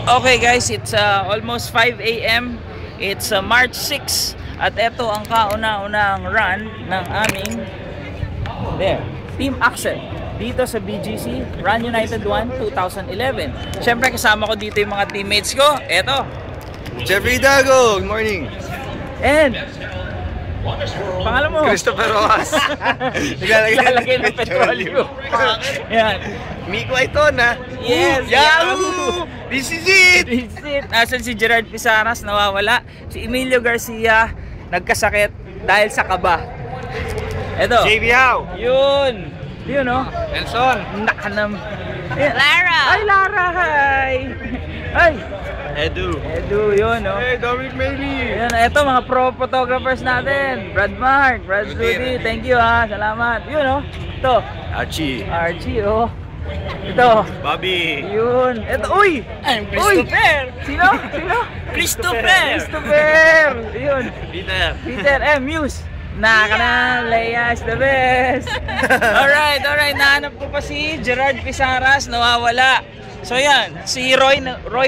Okay guys, it's almost 5 AM. It's March 6 at ito ang kauna-unang run ng aming Team Axel dito sa BGC Run United 1 2011. Siyempre kasama ko dito yung mga teammates ko. Eto, Jeffrey Dago, good morning. And pangalan mo? Christopher Rojas. Lalagay ng petrolyo. Yan. Miko Aitona. Yes, Yahoo! This is it! This is it. Nasaan si Gerard Pisaras, nawawala. Si Emilio Garcia, nagkasakit dahil sa kaba. Eto. JB Howe. Yun. Yun, no? Nelson. Nakanam. Lara! Ay, Lara! Hi! Ay! Edu, yun, no? Hey, Dominic Maybe. Yan, eto mga pro photographers natin. Brad Mark, Brad Rudy, thank you ha. Salamat. Yun, no? Ito. Archie, oh. Ito. Bobby. Yun. Ito, uy! I'm Christopher. Sino? Christopher! Yun. Peter M. Muse. Naka Leia is the best. Alright. Nahanap ko pa si Gerard Pisaras, nawawala. So yan, si Roy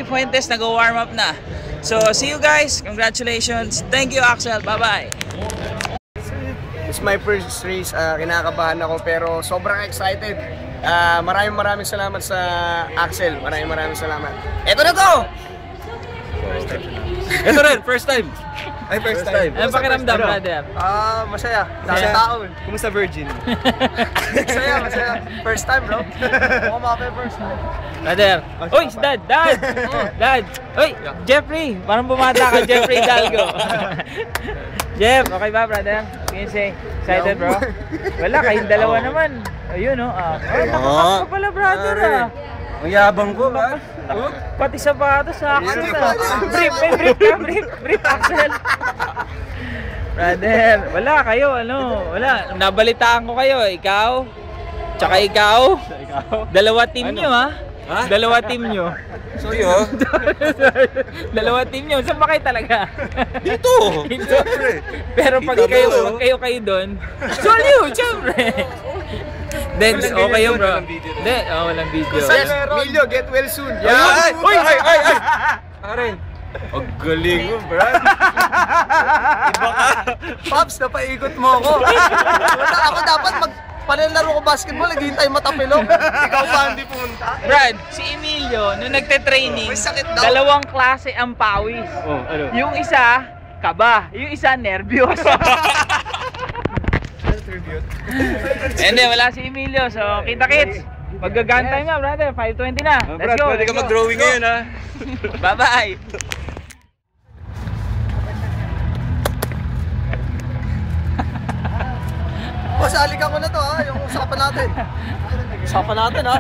Fuentes nag-warm up na. So see you guys, congratulations. Thank you Axel, bye-bye. It's my first race, kinakabahan ako pero sobrang excited. Maraming salamat sa Axel, maraming salamat. Ito na to! Ito rin, first time. Ay, first time. Ano pakiramdam, brother? Masaya. Dami taon. Kumusta Virgin? Masaya. First time, bro. Mukhang mga first time. Brother. Uy, si Dad. Dad. Uy, Jeffrey. Parang bumata ka, Jeffrey Hidalgo. Jeff, okay ba, brother? Can you say excited, bro? Wala, kayong dalawa naman. Ayun, no? Nakakap ka pala, brother, Ang yabang ko, ba? Pati sapatos sa Axel. Brief Axel. Brother, wala kayo, wala. Nabalitaan ko kayo, ikaw, tsaka ikaw. Dalawa team nyo, ha? Dalawa team nyo. Sorry, oh. Dalawa team nyo. Saan ba kayo talaga? Dito. Pero pag kayo doon, solyo, syempre. Then, okay yun, bro. Hindi, walang video. Emilio, get well soon. Uy! Aray. Ang galing mo, Brad. Iba ka. Pops, napaikot mo ako. Ako dapat panalaro ko basketball, naghihintay matapilok. Ikaw pa hindi pumunta. Brad, si Emilio, nung nagte-training, dalawang klase ang pawis. Ano? Yung isa, kaba. Yung isa, nervyos. Hindi, wala si Emilio. So, kita-kits. Mag-gun time na, brother. 5:20 na. Let's go. Pwede ka mag-drawing ngayon, ha? Bye-bye. Pasalikan ko na to, ha? Yung usapan natin. Ha?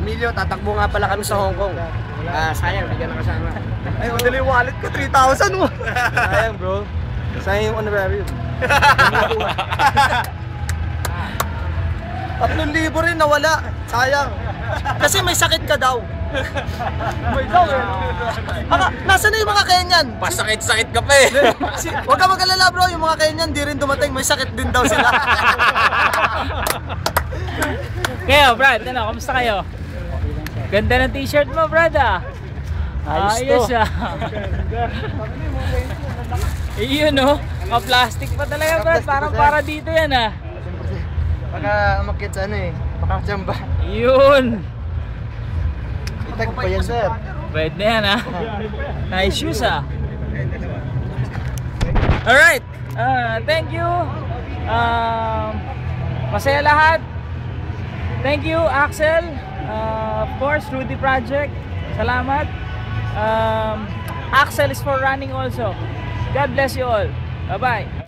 Emilio, tatakbo nga pala kami sa Hong Kong. Sayang, hindi ka nakasama. Ay, madali yung wallet ko, 3,000 mo. Sayang, bro. Sayang yung honorarium. 3,000 rin nawala. Sayang. Kasi may sakit ka daw. Nasaan na yung mga Kenyan? Pasakit-sakit ka pa eh. Huwag ka mag-alala bro, yung mga Kenyan di rin dumating. May sakit din daw sila. Kayo, Brad, kamusta kayo? Ganda ng t-shirt mo, Brad, Ayos to. Iyon, no? Plastic pa talaga, Brad. Parang para dito yan, Baka umakit sa makakachamba. Yun. Itag pa yan, sir. Pwede na yan, Nice shoes, Alright. Thank you. Masaya lahat. Thank you, Axel. Of course, Rudy Project. Salamat. Axel is for running also. God bless you all. Bye-bye.